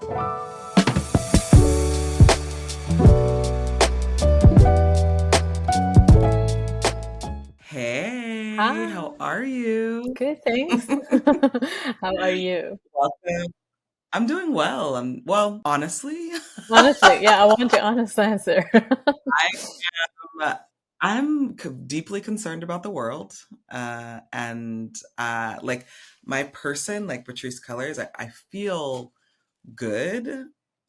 Hey, how Hi, are you? good, thanks. How are you? Welcome. I'm doing well. Well, honestly, Honestly, yeah, I want your honest answer. I am I'm deeply concerned about the world. And like my person, like Patrisse Cullors, I feel good.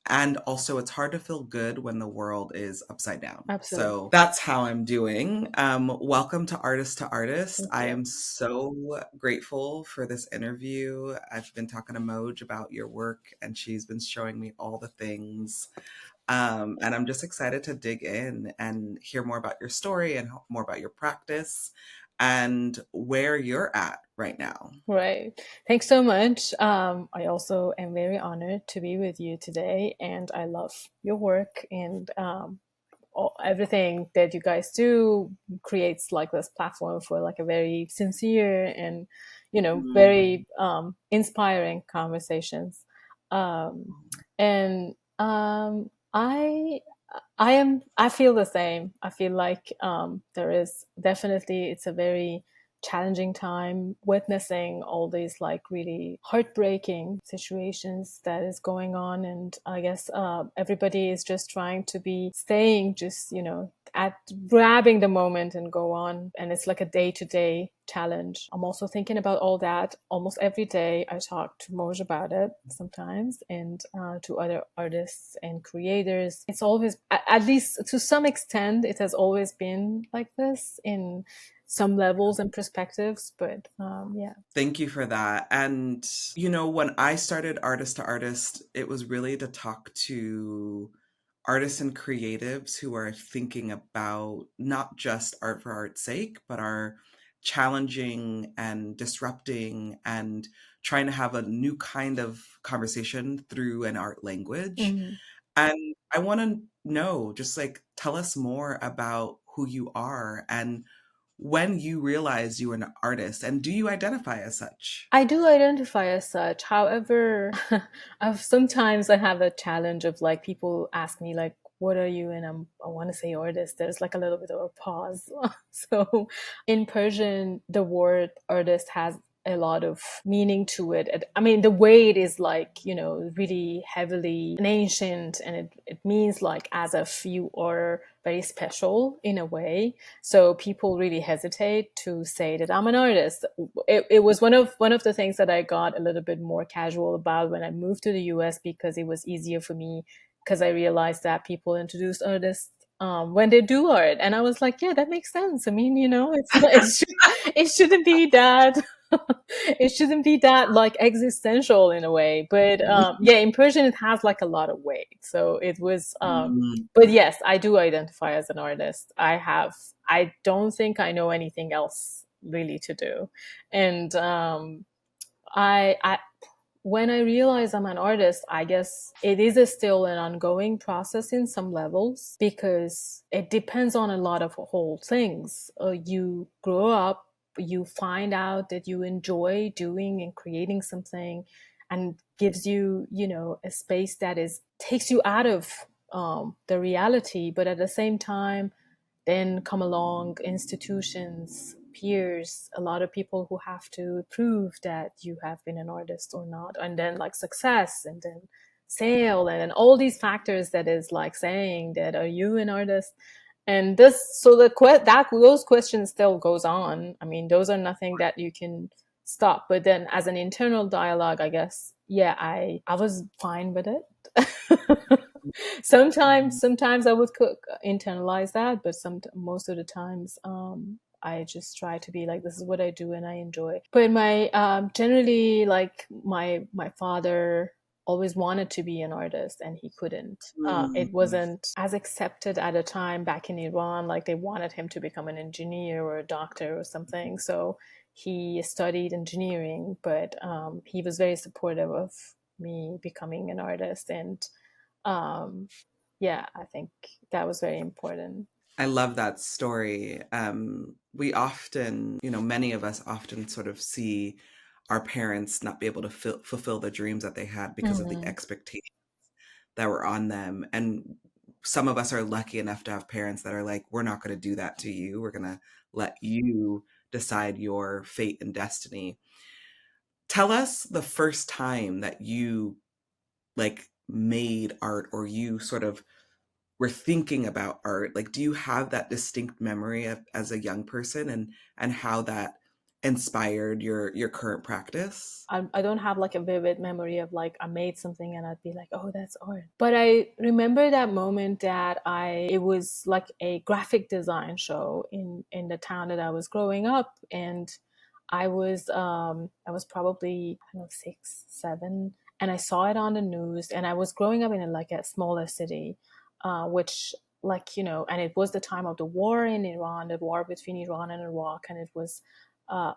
And also, it's hard to feel good when the world is upside down. Absolutely. So that's how I'm doing. Welcome to Artist to Artist. Thank I you. am so grateful for this interview. I've been talking to Moj about your work, and she's been showing me all the things. And I'm just excited to dig in and hear more about your story and more about your practice and where you're at right now. Right. Thanks so much. I also am very honored to be with you today, and I love your work and everything that you guys do creates like this platform for like a very sincere and, Mm. very inspiring conversations. Um, and I feel the same. I feel like there is definitely, it's a very challenging time witnessing all these like really heartbreaking situations that is going on, and I guess everybody is just trying to be staying just at grabbing the moment and go on, and it's like a day-to-day challenge. I'm also thinking about all that almost every day. I talk to Moj about it sometimes, and to other artists and creators. It's always, at least to some extent, it has always been like this in some levels and perspectives, but yeah. Thank you for that. And, when I started Artist to Artist, it was really to talk to artists and creatives who are thinking about not just art for art's sake, but are challenging and disrupting and trying to have a new kind of conversation through an art language. Mhm. And I want to know, just like, tell us more about who you are and when you realize you are an artist, and do you identify as such? I do identify as such. However, sometimes I have a challenge of like people ask me like, "What are you?" And I want to say artist. There's like a little bit of a pause. So, in Persian, the word artist has a lot of meaning to it. I mean, the way it is like, really heavily and ancient, and it means like as if you are very special in a way. So people really hesitate to say that I'm an artist. It was one of the things that I got a little bit more casual about when I moved to the US, because it was easier for me, because I realized that people introduce artists when they do art, and I was like, yeah, that makes sense. I mean, it's not, it shouldn't be that it shouldn't be that like existential in a way, but yeah, in Persian it has like a lot of weight. So it was Mm. but yes, I do identify as an artist. I don't think I know anything else really to do. And I when I realize I'm an artist, I guess it is still an ongoing process in some levels, because it depends on a lot of whole things. You grow up, you find out that you enjoy doing and creating something, and gives you, a space that is takes you out of the reality, but at the same time, then come along institutions, peers, a lot of people who have to prove that you have been an artist or not, and then like success, and then sale, and then all these factors that is like saying that are you an artist. And this, so that those questions still goes on. I mean, those are nothing that you can stop. But then as an internal dialogue, I guess, yeah, I was fine with it. Sometimes I would internalize that, but most of the times I just try to be like, this is what I do and I enjoy. But my generally, like my father always wanted to be an artist, and he couldn't. It Mm. wasn't as accepted at a time back in Iran. Like they wanted him to become an engineer or a doctor or something. So he studied engineering, but he was very supportive of me becoming an artist. And um, yeah, I think that was very important. I love that story. We often, many of us often sort of see our parents not be able to fulfill the dreams that they had because of the Hmm. expectations that were on them. And some of us are lucky enough to have parents that are like, we're not going to do that to you. We're going to let you decide your fate and destiny. Tell us the first time that you like made art, or you sort of were thinking about art. Like, do you have that distinct memory of, as a young person, and how that inspired your current practice? I don't have like a vivid memory of like I made something and I'd be like, oh, that's art. But I remember that moment that it was like a graphic design show in the town that I was growing up, and I was probably, I don't know, 6, 7, and I saw it on the news. And I was growing up in like a smaller city, which, like, and it was the time of the war in Iran, the war between Iran and Iraq, and it was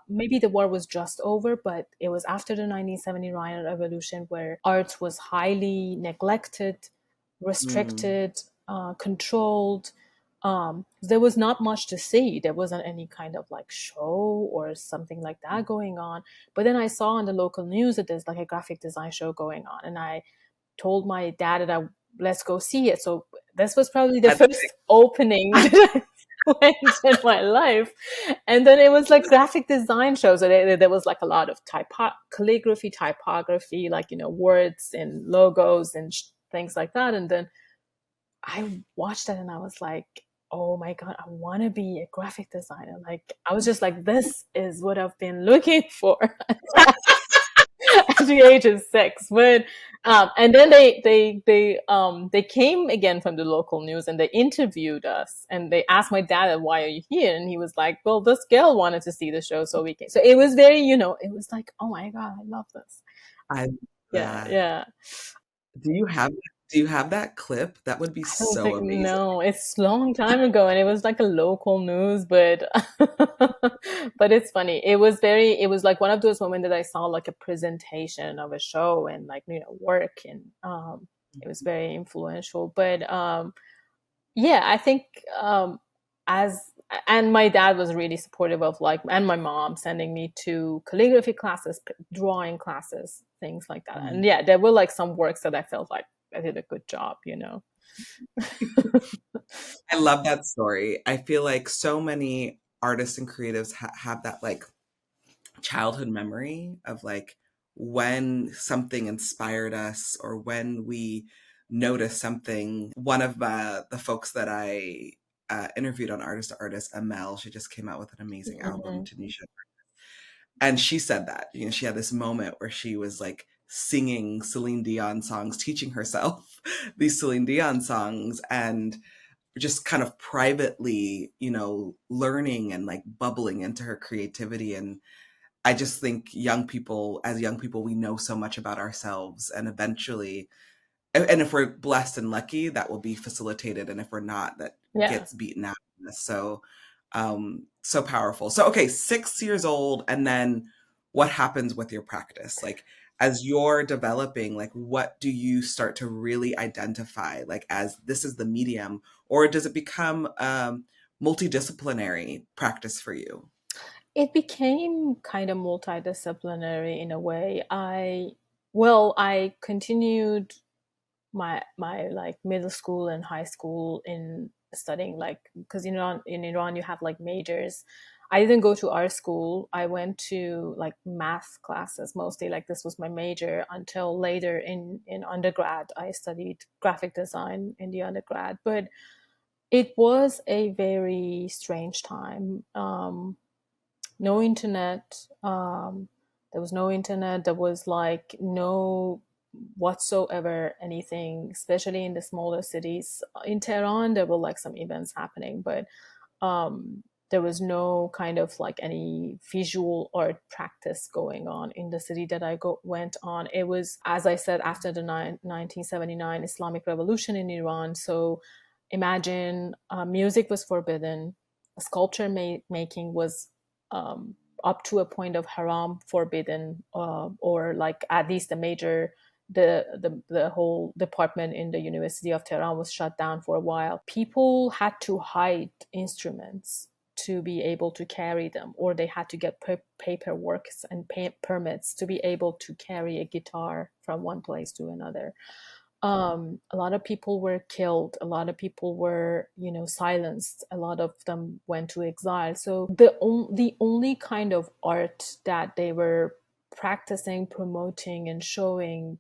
maybe the war was just over, but it was after the 1970 Iranian Revolution, where art was highly neglected, Mm. restricted, controlled. There was not much to see. There wasn't any kind of like show or something like that going on. But then I saw on the local news that there's like a graphic design show going on, and I told my dad that let's go see it. So this was probably the That's first opening that I went in my life. And then it was like graphic design shows. So there was like a lot of calligraphy, typography, like, words and logos and things like that. And then I watched that and I was like, oh my God, I want to be a graphic designer. Like, I was just like, this is what I've been looking for. At the age of 6. But and then they came again from the local news and they interviewed us, and they asked my dad, why are you here? And he was like, well, this girl wanted to see the show, so we came. So it was very, it was like, oh my God, I love this. I Yeah, that. yeah. Do you have that clip? That would be I don't so think, amazing. no, it's a long time ago, and it was like a local news, but but it's funny. It was like one of those moments that I saw like a presentation of a show and like, work, and it was very influential. But yeah, I think as and my dad was really supportive of like, and my mom sending me to calligraphy classes, drawing classes, things like that. And Mhm. yeah, there were like some works that I felt like I did a good job. I love that story. I feel like so many artists and creatives have that like childhood memory of like when something inspired us, or when we noticed something. One of the folks that I interviewed on Artist to Artist, Amel, she just came out with an amazing album, Mhm. Tanisha, and she said that, she had this moment where she was like singing Celine Dion songs, teaching herself these Celine Dion songs, and just kind of privately, learning and like bubbling into her creativity. And I just think as young people, we know so much about ourselves, and eventually, and if we're blessed and lucky, that will be facilitated, and if we're not, that Yeah. gets beaten out of us. So so powerful. So okay, 6 years old, and then what happens with your practice? Like, as you're developing, like, what do you start to really identify like as this is the medium, or does it become multidisciplinary practice for you? It became kind of multidisciplinary in a way. I continued my like middle school and high school in studying, like, because in Iran you have like majors. I didn't go to art school. I went to like math classes mostly. Like, this was my major until later in undergrad. I studied graphic design in the undergrad, but it was a very strange time. No internet. There was no internet. There was like no whatsoever anything, especially in the smaller cities. In Tehran, there were like some events happening, but there was no kind of like any visual art practice going on in the city that went on. It was, as I said, after the 1979 Islamic Revolution in Iran. So imagine, music was forbidden, sculpture making was up to a point of haram, forbidden, or like at least the major the whole department in the University of Tehran was shut down for a while. People had to hide instruments to be able to carry them, or they had to get paperwork and permits to be able to carry a guitar from one place to another. A lot of people were killed. A lot of people were, silenced. A lot of them went to exile. So the only kind of art that they were practicing, promoting, and showing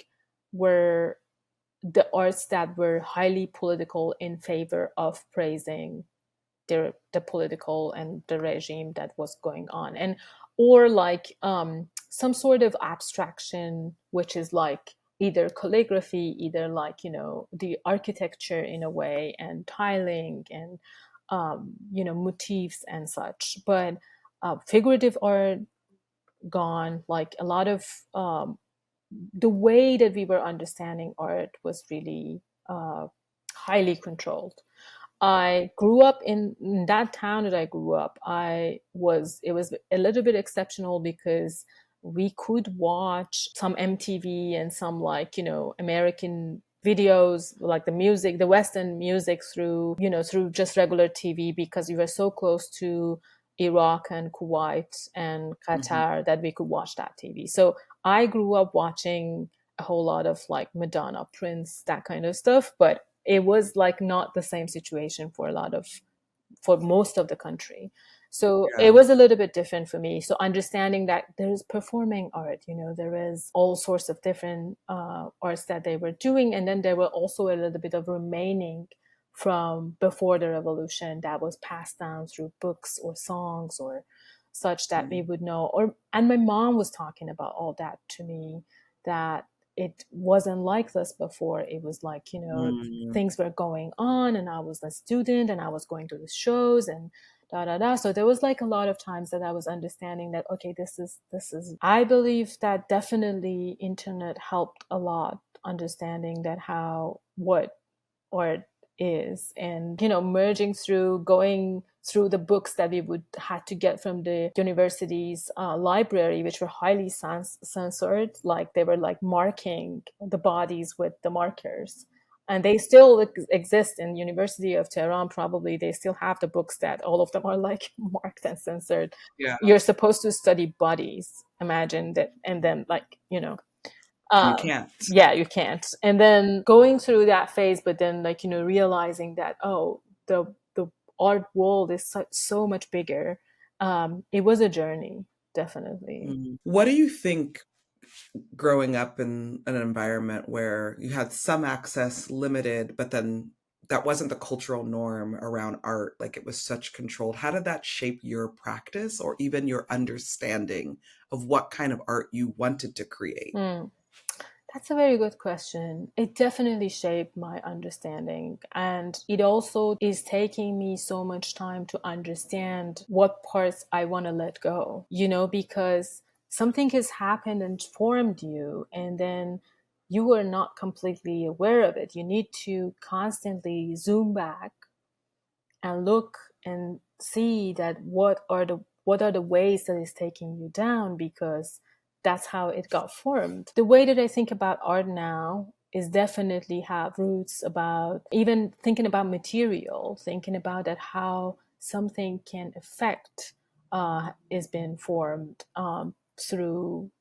were the arts that were highly political in favor of praising the political and the regime that was going on, and or like some sort of abstraction, which is like either calligraphy, either like the architecture in a way, and tiling, and motifs and such. But figurative art gone. Like a lot of the way that we were understanding art was really highly controlled. I grew up in that town that I grew up. It was a little bit exceptional because we could watch some MTV and some like, American videos, like the Western music through just regular TV, because we were so close to Iraq and Kuwait and Hmm. Qatar that we could watch that TV. So I grew up watching a whole lot of like Madonna, Prince, that kind of stuff, but it was like not the same situation for most of the country. So Yeah. it was a little bit different for me. So understanding that there is performing art, there is all sorts of different arts that they were doing, and then there were also a little bit of remaining from before the revolution that was passed down through books or songs or such that we Mm. would know. And my mom was talking about all that to me, that it wasn't like this before. It was like, Mm. things were going on, and I was a student and I was going to the shows and da da da. So there was like a lot of times that I was understanding that, okay, this is I believe that definitely internet helped a lot understanding that how what art is, and merging through, going through the books that we would had to get from the university's library, which were highly censored. Like they were like marking the bodies with the markers, and they still exist in University of Tehran. Probably they still have the books that all of them are like marked and censored. Yeah. You're supposed to study bodies, imagine that, and then like And you uh, can't. yeah, you can't. And then going through that phase, but then like realizing that, oh, the art world is so much bigger. It was a journey, definitely. Mhm. What do you think, growing up in an environment where you had some access limited, but then that wasn't the cultural norm around art, like it was such controlled, how did that shape your practice or even your understanding of what kind of art you wanted to create? Hmm. That's a very good question. It definitely shaped my understanding. And it also is taking me so much time to understand what parts I want to let go, because something has happened and formed you, and then you are not completely aware of it. You need to constantly zoom back and look and see that what are the ways that is taking you down, because that's how it got formed. The way that I think about art now is definitely have roots about even thinking about material, thinking about that how something can affect is being formed through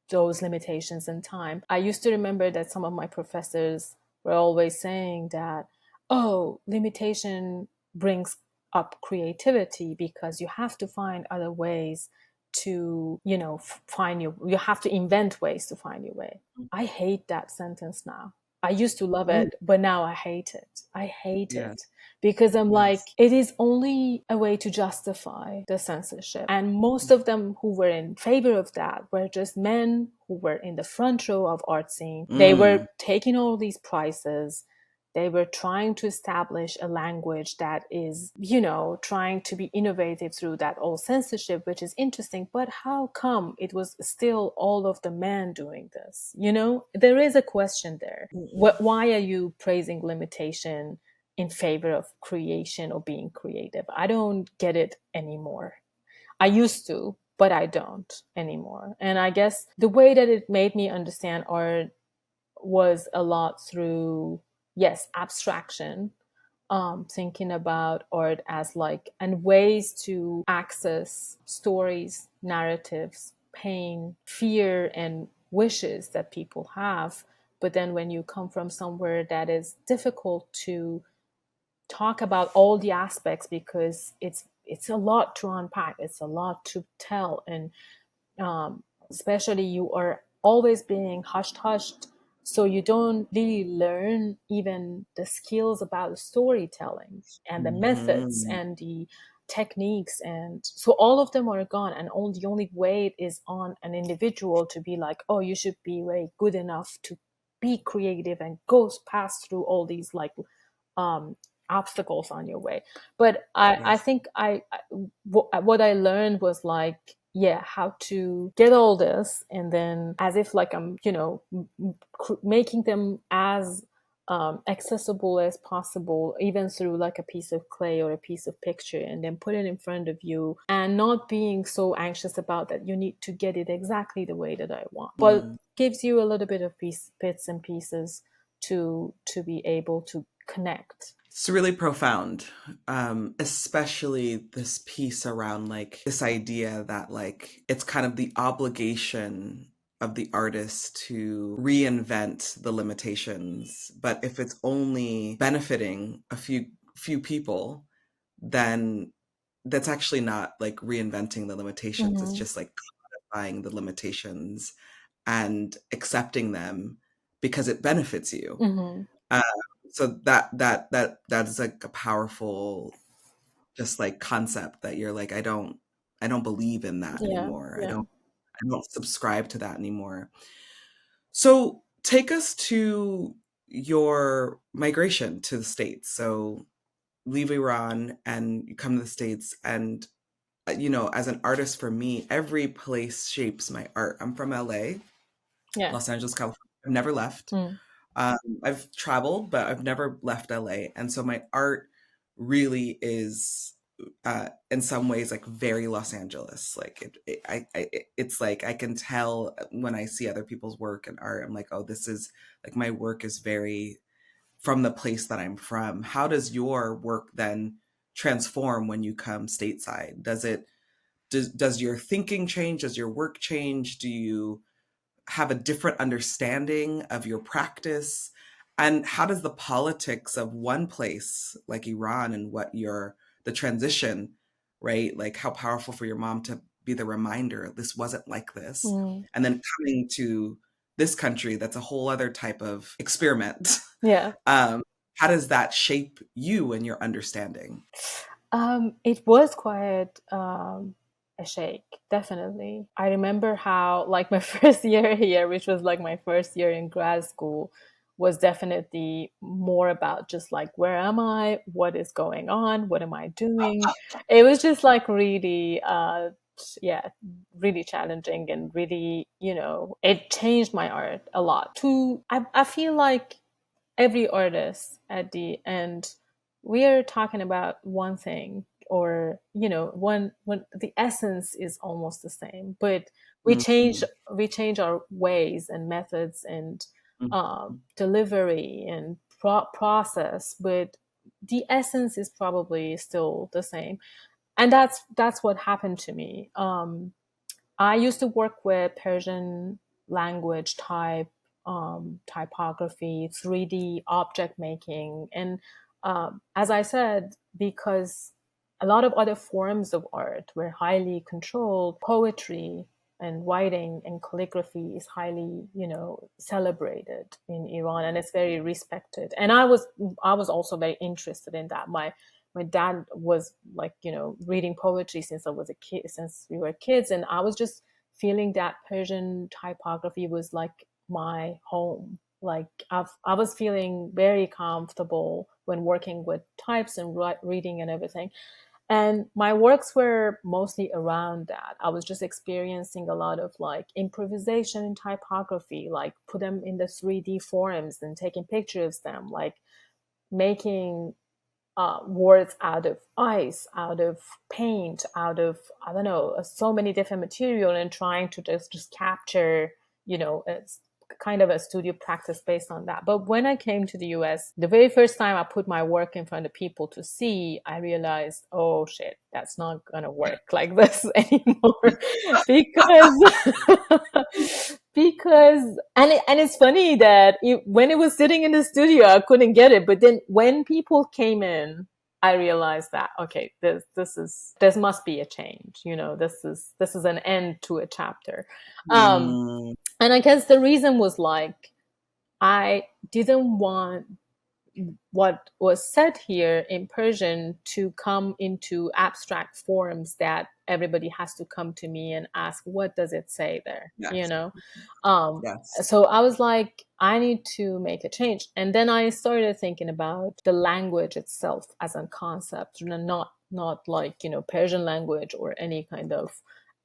those limitations in time. I used to remember that some of my professors were always saying that, oh, limitation brings up creativity because you have to find other ways to, find you have to invent ways to find your way. I hate that sentence now. I used to love Oh, it, but now I hate it. I hate yes, it because I'm like, yes. it is only a way to justify the censorship. And most of them who were in favor of that were just men who were in the front row of art scene. They were Mm, taking all these prizes. They were trying to establish a language that is, trying to be innovative through that old censorship, which is interesting. But how come it was still all of the men doing this? There is a question there. Why are you praising limitation in favor of creation or being creative? I don't get it anymore. I used to, but I don't anymore. And I guess the way that it made me understand art was a lot through, yes, abstraction, thinking about art as like, and ways to access stories, narratives, pain, fear, and wishes that people have But then when you come from somewhere that is difficult to talk about all the aspects, because it's a lot to unpack, it's a lot to tell, and especially you are always being hushed, so you don't really learn even the skills about storytelling and the methods Hmm. and the techniques, and so all of them are gone, and the only weight is on an individual to be like, oh, you should be very good enough to be creative and go pass through all these like um obstacles on your way. But I Yes. think what I learned was like, yeah, how to get all this, and then as if like I'm, making them as accessible as possible, even through like a piece of clay or a piece of picture, and then put it in front of you, and not being so anxious about that you need to get it exactly the way that I want, but Mm. gives you a little bit of bits and pieces to be able to connect. It's really profound, especially this piece around like this idea that like it's kind of the obligation of the artist to reinvent the limitations. But if it's only benefiting a few people, then that's actually not like reinventing the limitations. It's Mm-hmm. just like codifying the limitations and accepting them because it benefits you. Mm-hmm. Uh, so that is like a powerful just like concept that you're like, I don't believe in that Yeah, anymore. yeah. I don't subscribe to that anymore. So take us to your migration to the States. So leave Iran and you come to the States, and as an artist, for me, every place shapes my art. I'm from LA, Yeah. Los Angeles, California. I've never left. Mm. Um, I've traveled, but I've never left LA. And so my art really is, in some ways, like very Los Angeles. Like it's like I can tell when I see other people's work and art. I'm like, oh, this is like my work is very from the place that I'm from. How does your work then transform when you come stateside? Does your thinking change? Does your work change? Do you have a different understanding of your practice? And how does the politics of one place like Iran and the transition, right? Like how powerful for your mom to be the reminder this wasn't like this. Mm. And then coming to this country that's a whole other type of experiment. Yeah. um, how does that shape you and your understanding? It was quite a shake, definitely. I remember how, like, my first year here, which was like my first year in grad school, was definitely more about just like, where am I? What is going on? What am I doing? It was just like really, yeah, really challenging, and really, it changed my art a lot. I feel like every artist at the end, we are talking about one thing, or one when the essence is almost the same, but we change Mhm. we change our ways and methods and Mhm. delivery and process, but the essence is probably still the same. And that's what happened to me. I used to work with Persian language typography, 3D object making. And as I said, because a lot of other forms of art were highly controlled, poetry and writing and calligraphy is highly, celebrated in Iran, and it's very respected. And I was also very interested in that. My dad was like, reading poetry since I was a kid, since we were kids, and I was just feeling that Persian typography was like my home. Like I was feeling very comfortable when working with types and reading and everything. And my works were mostly around that. I was just experiencing a lot of like improvisation in typography, like put them in the 3D forms and taking pictures of them, like making words out of ice, out of paint, out of, I don't know, so many different material, and trying to just capture, it's kind of a studio practice based on that. But when I came to the US, the very first time I put my work in front of people to see, I realized, oh shit, that's not gonna work like this anymore. because because and it's funny that when it was sitting in the studio, I couldn't get it. But then when people came in, I realized that okay, this must be a change. You know, this is an end to a chapter. Um, Mm, and I guess the reason was like I didn't want what was said here in Persian to come into abstract forms that everybody has to come to me and ask, what does it say there? You yes, know? Um, yes. so I was like, I need to make a change. And then I started thinking about the language itself as a concept, not like, Persian language or any kind of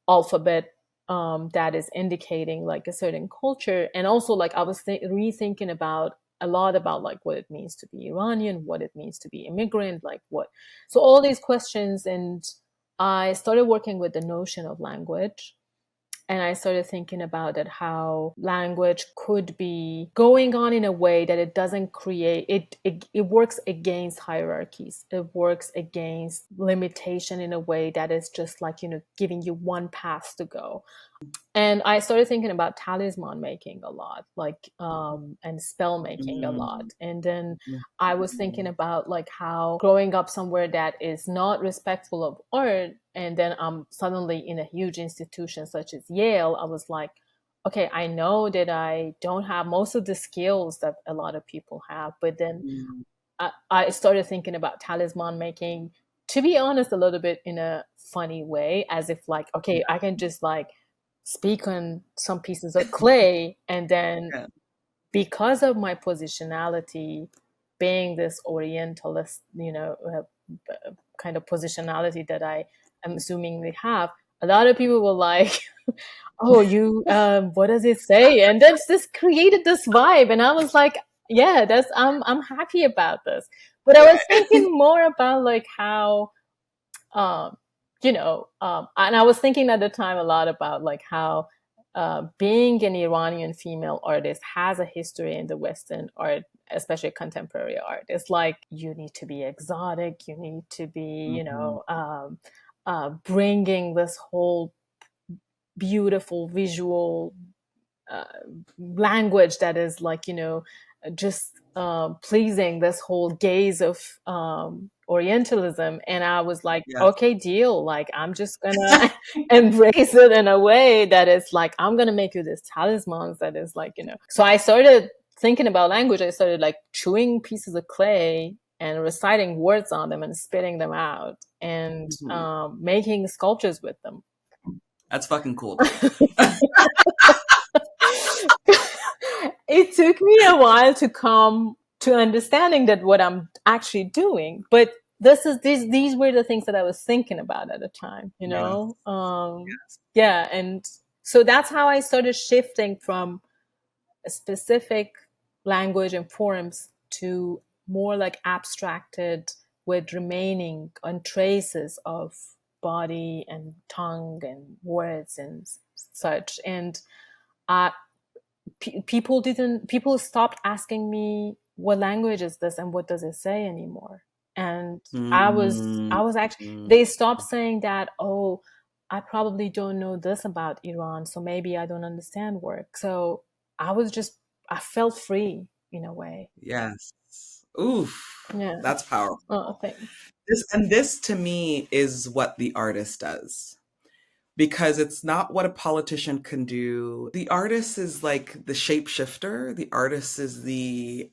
alphabet that is indicating like a certain culture. And also like I was rethinking about a lot about like what it means to be Iranian, what it means to be immigrant, like what. So all these questions, and I started working with the notion of language. And I started thinking about it, how language could be going on in a way that it doesn't create it works against hierarchies. It works against limitation in a way that is just like, giving you one path to go. And I started thinking about talisman making a lot, like and spell making a lot. Mm, And then I was thinking mhm. about like how growing up somewhere that is not respectful of art, and then I'm suddenly in a huge institution such as Yale, I was like, okay, I know that I don't have most of the skills that a lot of people have, but then Mm, I started thinking about talisman making, to be honest, a little bit in a funny way, as if like, okay, I can just like speak on some pieces of clay, and then yeah. because of my positionality, being this orientalist, kind of positionality that I am assuming they have, a lot of people were like, oh, you what does it say? And then just created this vibe, and I was like, yeah, that's I'm happy about this. But I was thinking more about like how um and I was thinking at the time a lot about like how being an Iranian female artist has a history in the Western art, especially contemporary art. It's like you need to be exotic, you need to be, Mhm. bringing this whole beautiful visual uh, language that is like, just pleasing this whole gaze of orientalism. And I was like, Yes. okay, deal, like I'm just gonna embrace it in a way that is like, I'm gonna make you this talismans that is like, so I started thinking about language. I started like chewing pieces of clay and reciting words on them and spitting them out, and Mhm. making sculptures with them. That's fucking cool, dude. It took me a while to come to understanding that what I'm actually doing, but these were the things that I was thinking about at the time, Yes. Yes. yeah. And so that's how I started shifting from a specific language and forms to more like abstracted, with remaining on traces of body and tongue and words and such. And uh, people stopped asking me what language is this and what does it say anymore. And Mm, I was actually, mm. they stopped saying that, oh, I probably don't know this about Iran, so maybe I don't understand work. So I was just, I felt free in a way. Yes. Oof. Yeah. That's Oh, powerful. thanks. This to me is what the artist does. Because it's not what a politician can do. The artist is like the shapeshifter. The artist is the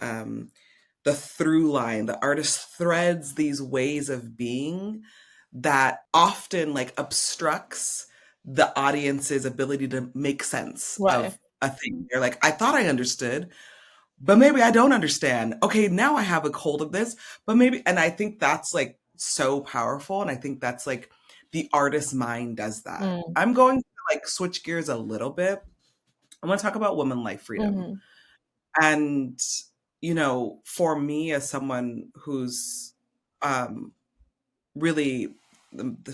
through line. The artist threads these ways of being that often like obstructs the audience's ability to make sense Right. of a thing. They're like, I thought I understood, but maybe I don't understand. Okay, now I have a hold of this, but maybe, and I think that's like so powerful. And I think that's like the artist's mind does that. Mm. I'm going to like switch gears a little bit. I want to talk about women life freedom. Hmm. And, for me as someone who's um, really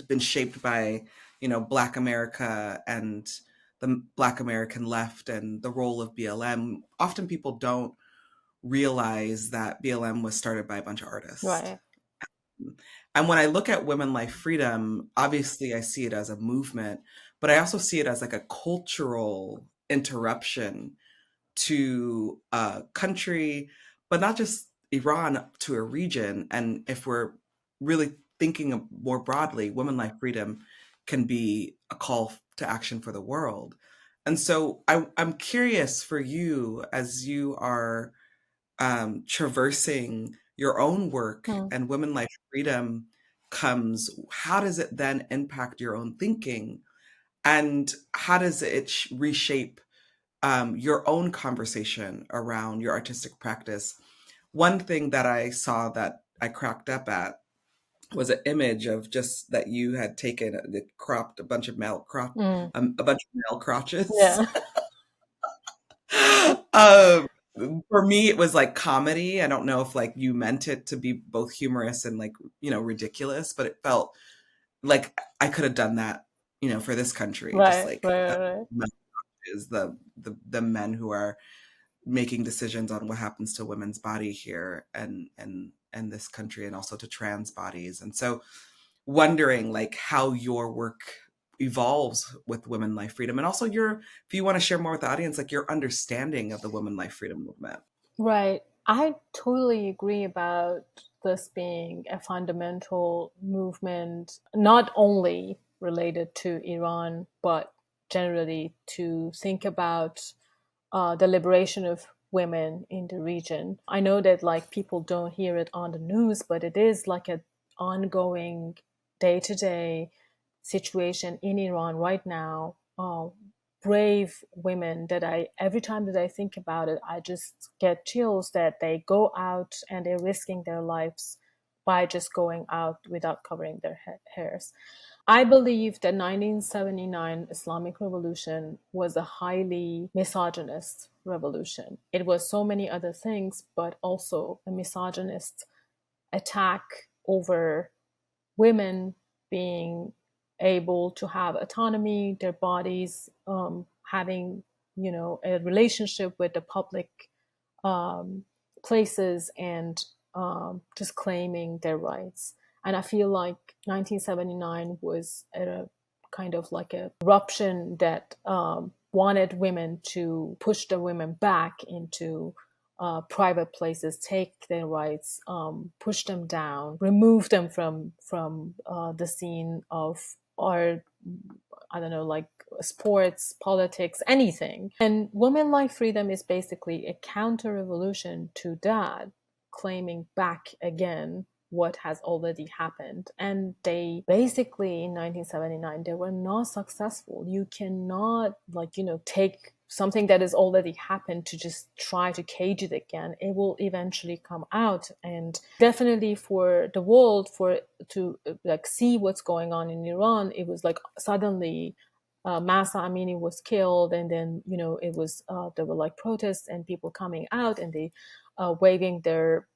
been shaped by, Black America and the Black American left and the role of BLM, often people don't realize that BLM was started by a bunch of artists. Right. And when I look at women life freedom, obviously I see it as a movement, but I also see it as like a cultural interruption to a country, but not just Iran, to a region. And if we're really thinking of more broadly, women life freedom can be a call to action for the world. And so I'm curious for you, as you are traversing your own work Hmm. and women life freedom comes, how does it then impact your own thinking? And how does it reshape your own conversation around your artistic practice? One thing that I saw that I cracked up at was an image of just that you had taken, it cropped a bunch of Mm. a bunch of male crotches. Yeah. um, for me, it was like comedy. I don't know if like you meant it to be both humorous and like, ridiculous, but it felt like I could have done that, for this country, just Right, like right, right. is the men who are making decisions on what happens to women's body here and this country, and also to trans bodies. And so wondering like how your work evolves with women life freedom, and also if you want to share more with the audience, like your understanding of the women life freedom movement. Right. I totally agree about this being a fundamental movement, not only related to Iran, but generally to think about the liberation of women in the region. I know that like people don't hear it on the news, but it is like an ongoing day-to-day situation in Iran right now. Brave women that I, every time that I think about it, I just get chills that they go out and they're risking their lives by just going out without covering their hairs. I believe the 1979 Islamic Revolution was a highly misogynist revolution. It was so many other things, but also a misogynist attack over women being able to have autonomy, their bodies, having a relationship with the public um, places, and just claiming their rights. And I feel like 1979 was a kind of like a eruption that wanted women to push the women back into private places, take their rights, push them down, remove them from the scene of our, I don't know, like sports, politics, anything. And women life freedom is basically a counter revolution to that, claiming back again what has already happened. And they basically in 1979 they were not successful. You cannot take something that has already happened to just try to cage it again. It will eventually come out. And definitely for the world, for to like see what's going on in Iran, it was like suddenly Masa Amini was killed, and then it was there were like protests and people coming out, and they waving their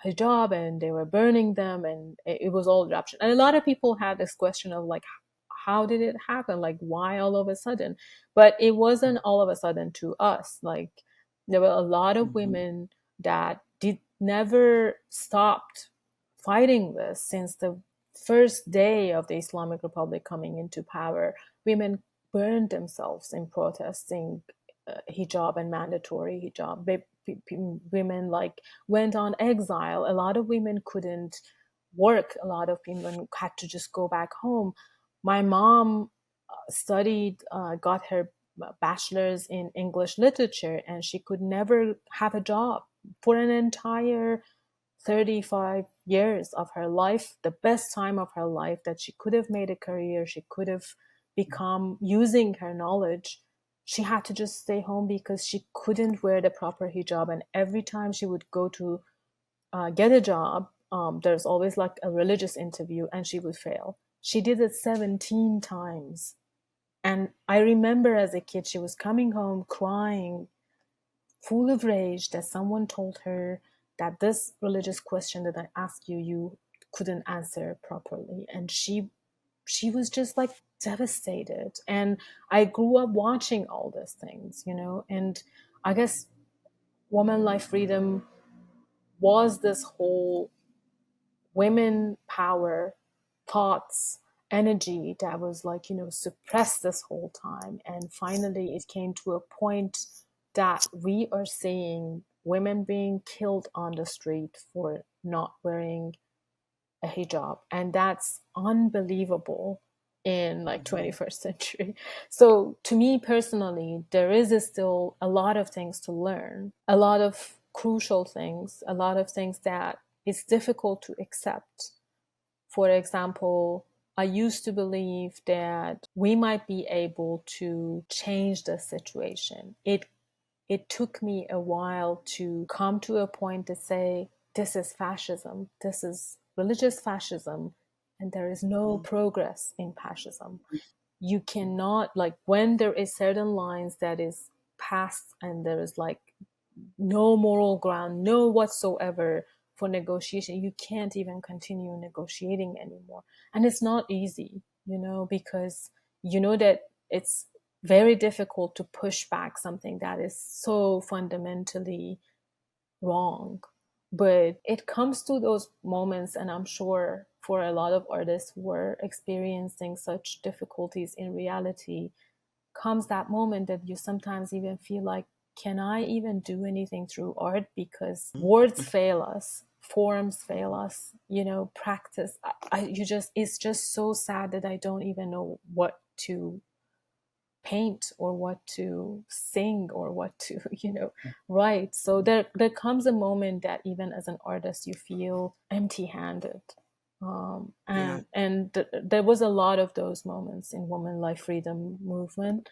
hijab, and they were burning them, and it was all eruption. And a lot of people had this question of like, how did it happen? Like, why all of a sudden? But it wasn't all of a sudden to us. Like, there were a lot of Mhm. women that did never stopped fighting this since the first day of the Islamic Republic coming into power. Women burned themselves in protesting hijab and mandatory hijab. Women like went on exile. A lot of women couldn't work. A lot of women had to just go back home. My mom studied, got her bachelor's in English literature, and she could never have a job for an entire 35 years of her life, the best time of her life that she could have made a career, she could have become using her knowledge. She had to just stay home because she couldn't wear the proper hijab. And every time she would go to get a job, there's always like a religious interview, and she would fail. She did it 17 times. And I remember as a kid, she was coming home crying, full of rage that someone told her that this religious question that I asked you, you couldn't answer properly. And she was just like devastated. And I grew up watching all these things. And I guess woman life freedom was this whole women power thoughts energy that was like, suppressed this whole time. And finally, it came to a point that we are seeing women being killed on the street for not wearing a hijab. And that's unbelievable in like Mhm. 21st century. So to me personally, there is still a lot of things to learn, a lot of crucial things, a lot of things that it's difficult to accept. For example, I used to believe that we might be able to change the situation. It took me a while to come to a point to say, this is fascism, this is religious fascism, and there is no Mhm. progress in fascism. You cannot, like, when there is certain lines that is passed and there is like no moral ground, no whatsoever for negotiation, you can't even continue negotiating anymore. And it's not easy, because that it's very difficult to push back something that is so fundamentally wrong. But it comes to those moments, and I'm sure for a lot of artists who are experiencing such difficulties in reality, comes that moment that you sometimes even feel like, can I even do anything through art? Because words fail us, forms fail us, practice. It's just so sad that I don't even know what to paint or what to sing or what to write. So there comes a moment that even as an artist you feel empty-handed. Yeah. There was a lot of those moments in women life freedom movement.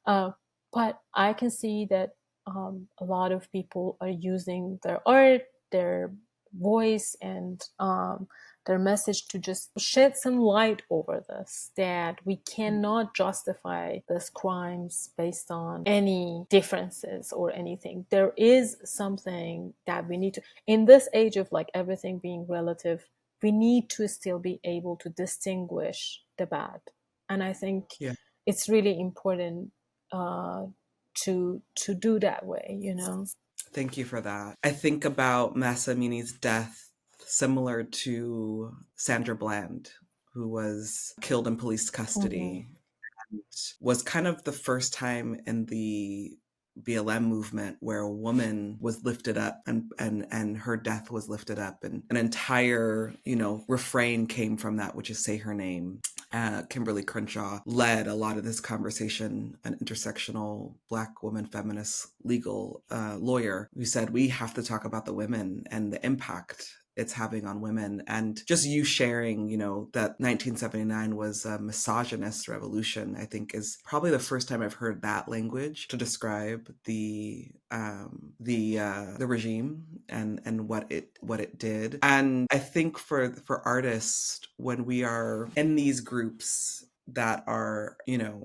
uh, but I can see that a lot of people are using their art, their voice, and their message to just shed some light over this, that we cannot justify these crimes based on any differences or anything. There is something that we need to, in this age of like everything being relative, we need to still be able to distinguish the bad. And I think Yeah. it's really important uh, to do that way. Thank you for that. I think about Massa Amini's death similar to Sandra Bland, who was killed in police Mm-hmm. custody. Was kind of the first time in the BLM movement where a woman was lifted up, and her death was lifted up, and an entire refrain came from that, which is say her name. Kimberly Crenshaw led a lot of this conversation, an intersectional Black woman feminist legal lawyer, who said we have to talk about the women and the impact it's having on women. And just you sharing, that 1979 was a misogynist revolution, I think is probably the first time I've heard that language to describe the regime and what it did. And I think for artists, when we are in these groups that are,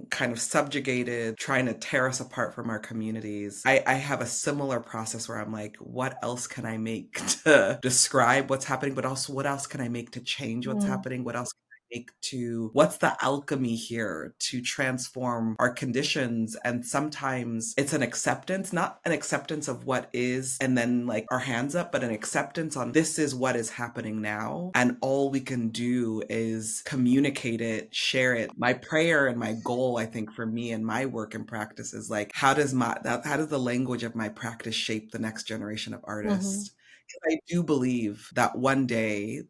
kind of subjugated, trying to tear us apart from our communities. I have a similar process where I'm like, what else can I make to describe what's happening, but also what else can I make to change what's Mm. happening? What else can I make to, what's the alchemy here to transform our conditions? And sometimes it's an acceptance, not an acceptance of what is and then like our hands up, but an acceptance on this is what is happening now. And all we can do is communicate it, share it. My prayer and my goal, I think, for me and my work and practice is like, how does the language of my practice shape the next generation of Mm-hmm. artists? 'Cause I do believe that one day,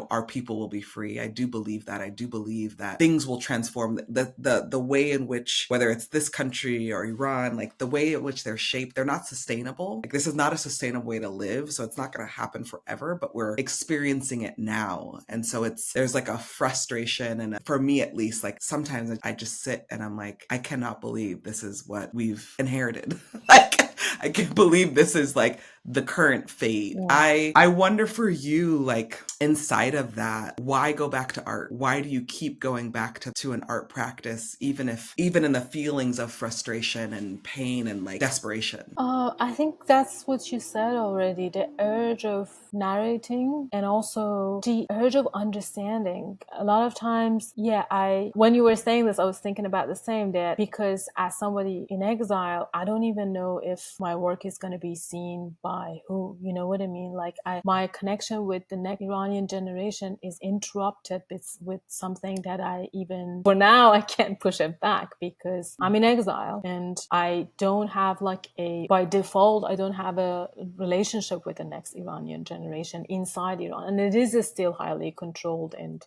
our people will be free. I do believe that. I do believe that things will transform. The way in which, whether it's this country or Iran, like the way in which they're shaped, they're not sustainable. Like this is not a sustainable way to live, so it's not going to happen forever. But we're experiencing it now, and so there's like a frustration, and for me at least, like sometimes I just sit and I'm like, I cannot believe this is what we've inherited. Like I can't believe this is like the current fate. Mm. I wonder for you, like inside of that, why go back to art? Why do you keep going back to an art practice, even in the feelings of frustration and pain and like desperation? I think that's what you said already, the urge of narrating and also the urge of understanding. A lot of times, yeah, when you were saying this, I was thinking about the same, that because as somebody in exile, I don't even know if my work is going to be seen by by who, you know what I mean? Like my connection with the next Iranian generation is interrupted with something that I even, for now, I can't push it back because I'm in exile and I don't have like by default, I don't have a relationship with the next Iranian generation inside Iran. And it is still highly controlled and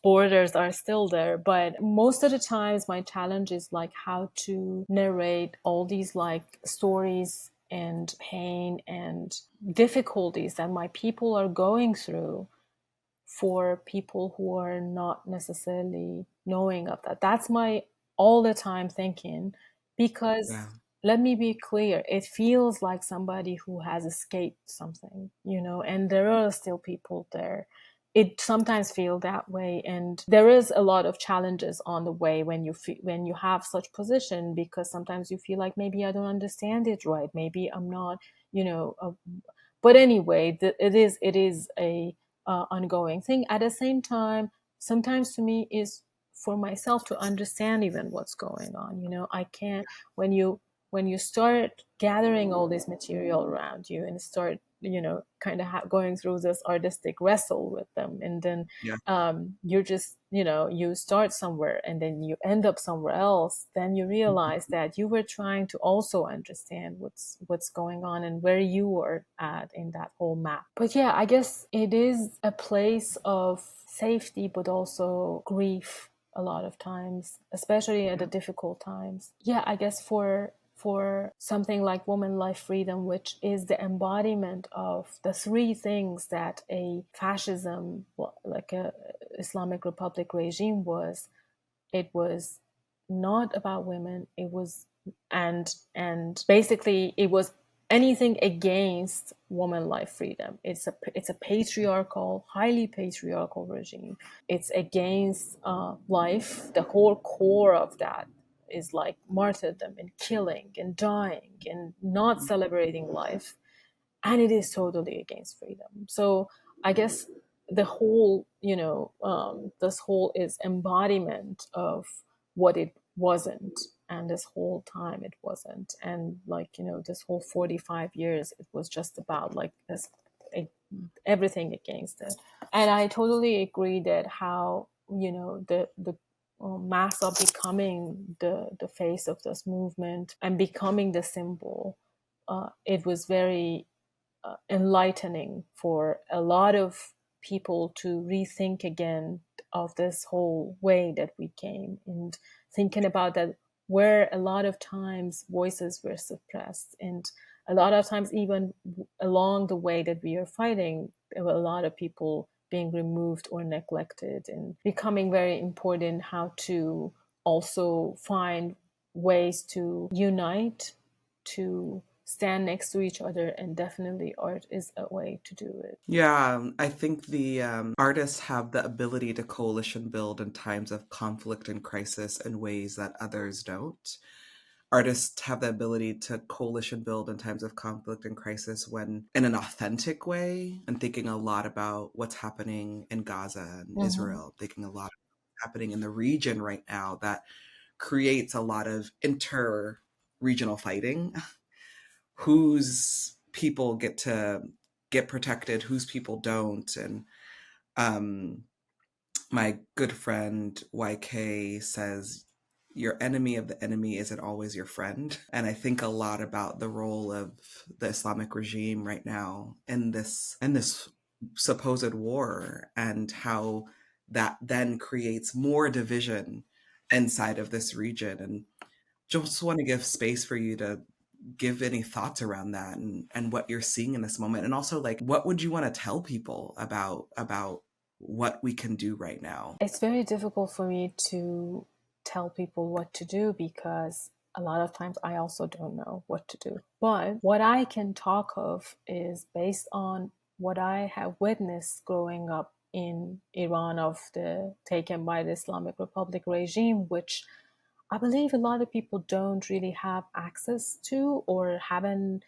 borders are still there. But most of the times my challenge is like how to narrate all these like stories and pain and difficulties that my people are going through for people who are not necessarily knowing of that. That's my all the time thinking, because Yeah. let me be clear, it feels like somebody who has escaped something, you know, and there are still people there. It sometimes feel that way, and there is a lot of challenges on the way when when you have such position, because sometimes you feel like maybe I don't understand it right, maybe I'm not, you know, but anyway, it is a ongoing thing. At the same time, sometimes to me is for myself to understand even what's going on. You know, I can't, when you start gathering all this material around you and start, you know, kind of going through this artistic wrestle with them, and then Yeah. you're just, you know, you start somewhere and then you end up somewhere else, then you realize that you were trying to also understand what's going on and where you are at in that whole map. But yeah, I guess it is a place of safety but also grief a lot of times, especially at the difficult times. Yeah, I guess for something like woman, life, freedom, which is the embodiment of the three things that a fascism, like a Islamic Republic regime was. It was not about women. It was, and basically it was anything against woman, life, freedom. It's a patriarchal, highly patriarchal regime. It's against life. The whole core of that is like martyrdom and killing and dying and not celebrating life, and it is totally against freedom. So I guess the whole, you know, this whole is embodiment of what it wasn't, and this whole time it wasn't, and like, you know, this whole 45 years it was just about like this, everything against it. And I totally agree that how, you know, the mass of becoming the face of this movement and becoming the symbol, it was very enlightening for a lot of people to rethink again of this whole way that we came, and thinking about that, where a lot of times voices were suppressed, and a lot of times even along the way that we are fighting, there were a lot of people being removed or neglected, and becoming very important how to also find ways to unite, to stand next to each other, and definitely art is a way to do it. Yeah, I think the artists have the ability to coalition build in times of conflict and crisis in ways that others don't. Artists have the ability to coalition build in times of conflict and crisis when in an authentic way, and thinking a lot about what's happening in Gaza and Mm-hmm. Israel, thinking a lot of what's happening in the region right now that creates a lot of inter regional fighting. Whose people get to get protected, whose people don't. And um, my good friend YK says, your enemy of the enemy isn't always your friend. And I think a lot about the role of the Islamic regime right now in this supposed war, and how that then creates more division inside of this region. And just want to give space for you to give any thoughts around that, and what you're seeing in this moment, and also like what would you want to tell people about what we can do right now. It's very difficult for me to tell people what to do, because a lot of times I also don't know what to do. But what I can talk of is based on what I have witnessed growing up in Iran of the taken by the Islamic Republic regime, which I believe a lot of people don't really have access to or haven't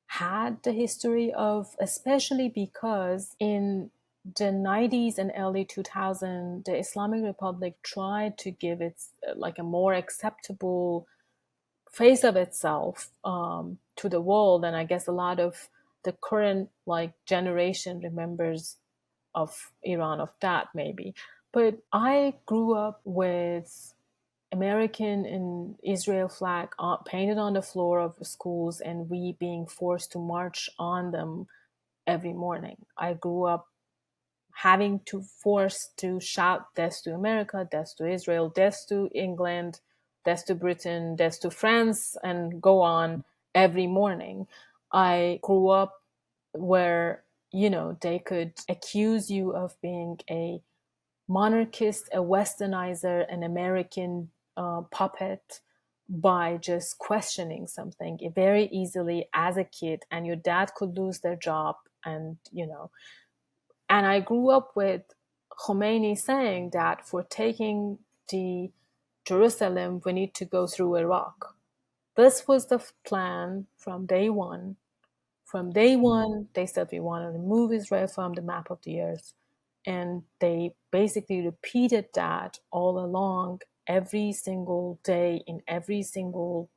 had the history of, especially because in the 90s and early 2000s, the Islamic Republic tried to give it like a more acceptable face of itself, to the world. And I guess a lot of the current like generation remembers of Iran of that maybe. But I grew up with American and Israel flag painted on the floor of the schools, and we being forced to march on them every morning. I grew up having to force to shout death to America, death to Israel, death to England, death to Britain, death to France, and go on every morning. I grew up where, you know, they could accuse you of being a monarchist, a westernizer, an American puppet by just questioning something very easily as a kid, and your dad could lose their job. And, you know, and I grew up with Khomeini saying that for taking the Jerusalem, we need to go through Iraq. This was the plan from day one. From day one, they said we want to remove Israel from the map of the earth. And they basically repeated that all along, every single day, in every single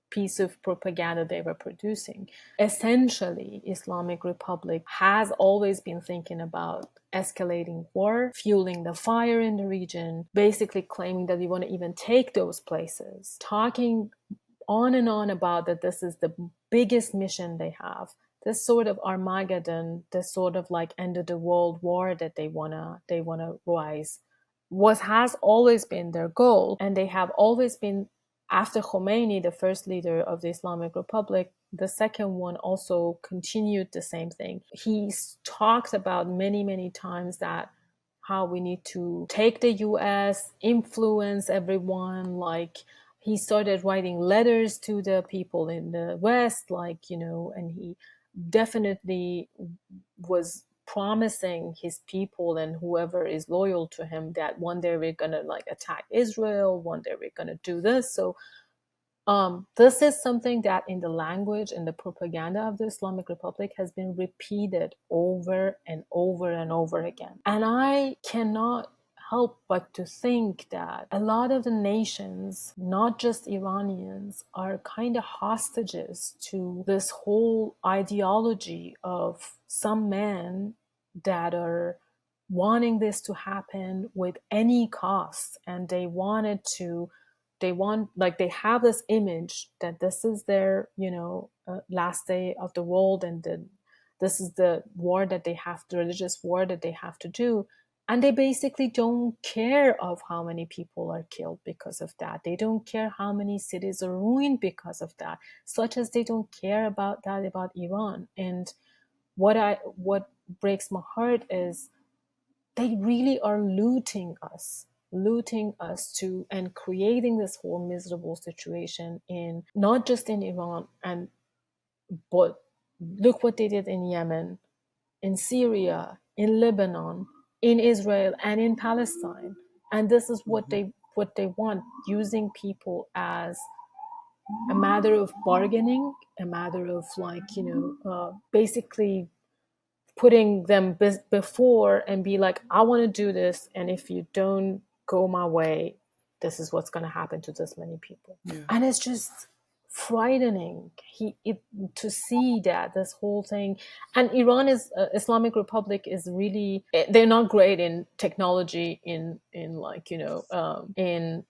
piece of propaganda they were producing. Essentially, Islamic Republic has always been thinking about escalating war, fueling the fire in the region, basically claiming that we want to even take those places, talking on and on about that this is the biggest mission they have, this sort of Armageddon, this sort of like end of the world war that they wanna rise, was has always been their goal. And they have always been, after Khomeini, the first leader of the Islamic Republic, the second one also continued the same thing. He's talked about many, many times that how we need to take the US, influence everyone. Like, he started writing letters to the people in the West, like, you know, and he definitely was promising his people and whoever is loyal to him that one day we're gonna like attack Israel, one day we're gonna do this. So this is something that in the language and the propaganda of the Islamic Republic has been repeated over and over and over again. And I cannot help but to think that a lot of the nations, not just Iranians, are kind of hostages to this whole ideology of some men that are wanting this to happen with any cost. And they want, like, they have this image that this is their, you know, last day of the world, and this is the war that they have, the religious war that they have to do. And they basically don't care of how many people are killed because of that. They don't care how many cities are ruined because of that, such as they don't care about that about Iran. And what breaks my heart is they really are looting us to, and creating this whole miserable situation in not just in Iran, and but look what they did in Yemen, in Syria, in Lebanon, in Israel, and in Palestine. And this is what they want, using people as a matter of bargaining, a matter of, like, you know, basically putting them before and be like, I want to do this, and if you don't go my way, this is what's going to happen to this many people. Yeah. And it's just frightening to see that this whole thing. And Iran is Islamic Republic is really, they're not great in technology, in like, you know, in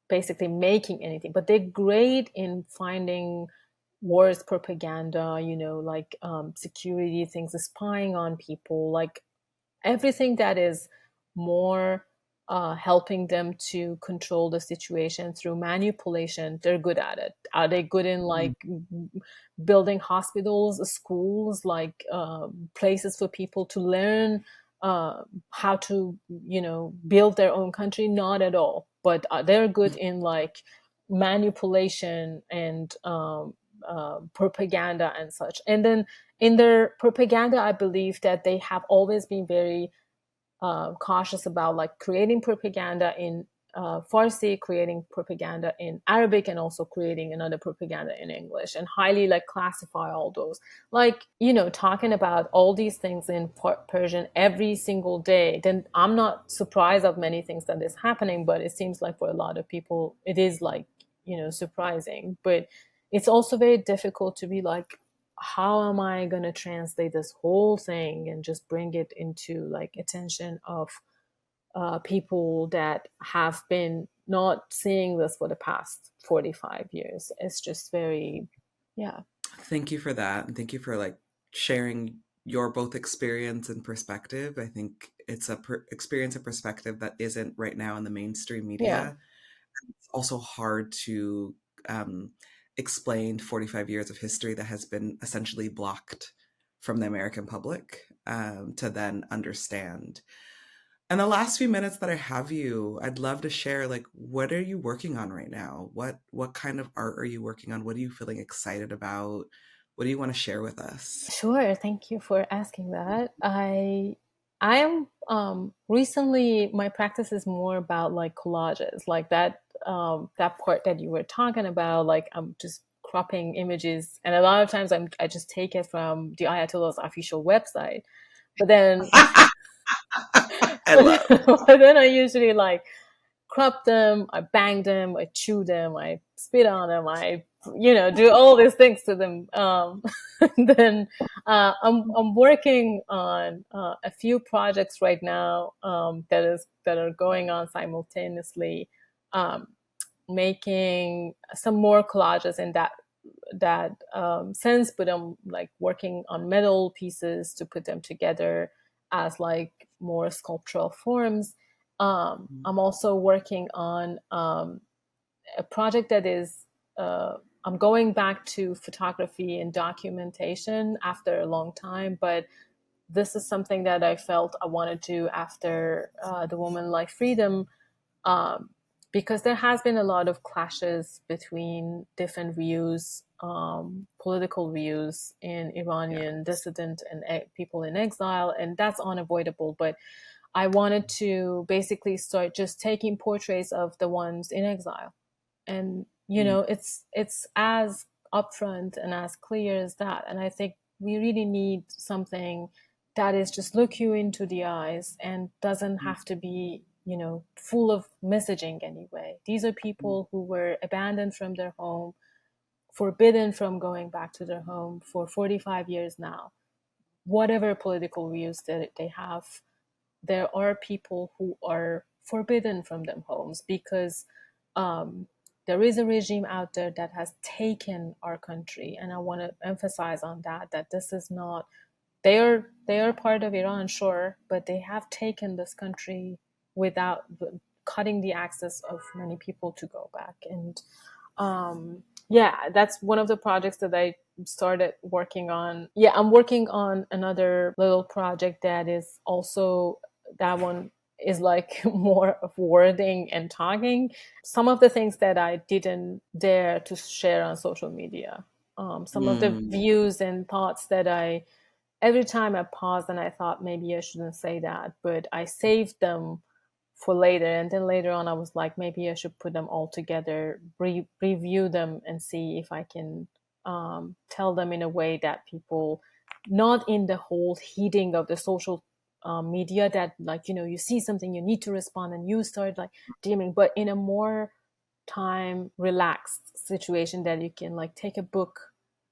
basically making anything, but they're great in finding wars, propaganda, you know, like security things, spying on people, like everything that is more helping them to control the situation through manipulation. They're good at it. Are they good in like building hospitals, schools, like places for people to learn how to, you know, build their own country? Not at all. But they're good in like manipulation and propaganda and such. And then in their propaganda, I believe that they have always been very cautious about like creating propaganda in Farsi, creating propaganda in Arabic, and also creating another propaganda in English, and highly like classify all those. Like, you know, talking about all these things in Persian every single day, then I'm not surprised of many things that is happening, but it seems like for a lot of people, it is like, you know, surprising. But it's also very difficult to be like, how am I going to translate this whole thing and just bring it into like attention of people that have been not seeing this for the past 45 years. It's just very, yeah. Thank you for that. And thank you for like sharing your both experience and perspective. I think it's a experience and perspective that isn't right now in the mainstream Yeah. media. It's also hard to um, explain 45 years of history that has been essentially blocked from the American public to then understand. And the last few minutes that I have you, I'd love to share like what are you working on right now? What kind of art are you working on? What are you feeling excited about? What do you want to share with us? Sure, thank you for asking that. I am recently my practice is more about like collages, like that part that you were talking about. Like I'm just cropping images, and a lot of times I just take it from the Ayatollah's official website. But then, I love. but then I usually like crop them, I bang them, I chew them, I spit on them, I do all these things to them. Then I'm working on a few projects right now that are going on simultaneously, um, making some more collages in that sense, but I'm like working on metal pieces to put them together as like more sculptural forms. I'm also working on a project that is I'm going back to photography and documentation after a long time, but this is something that I felt I wanted to after the Woman Life Freedom, um, because there has been a lot of clashes between different views, political views in Yeah. Iranian dissident and people in exile, and that's unavoidable. But I wanted to basically start just taking portraits of the ones in exile, and Mm, it's as upfront and as clear as that. And I think we really need something that is just look you into the eyes and doesn't mm, have to be full of messaging anyway. These are mm, people who were abandoned from their home, forbidden from going back to their home for 45 years now. Whatever political views that they have, there are people who are forbidden from them homes because um, there is a regime out there that has taken our country. And I want to emphasize on that this is not, they are part of Iran, sure, but they have taken this country without cutting the access of many people to go back. And yeah, that's one of the projects that I started working on. Yeah, I'm working on another little project that is also, that one is like more of wording and talking. Some of the things that I didn't dare to share on social media, some of the mm. views and thoughts that every time I paused and I thought maybe I shouldn't say that, but I saved them for later. And then later on, I was like, maybe I should put them all together, review them, and see if I can tell them in a way that people, not in the whole heating of the social media, that like, you see something, you need to respond, and you start like DMing, but in a more time relaxed situation that you can like take a book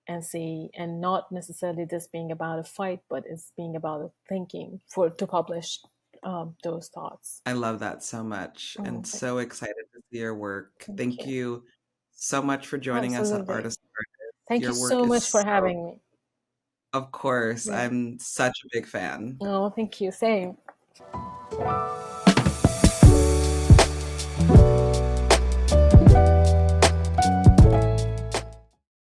and see, and not necessarily this being about a fight, but it's being about a thinking for to publish those thoughts. I love that so much and Oh, thank so excited to see your work. thank Thank you. you so much for joining us on Absolutely. Artist Artist. Thank you Your work so is much for so, having me. of course, Yeah. I'm such a big fan. Oh, thank you. Same.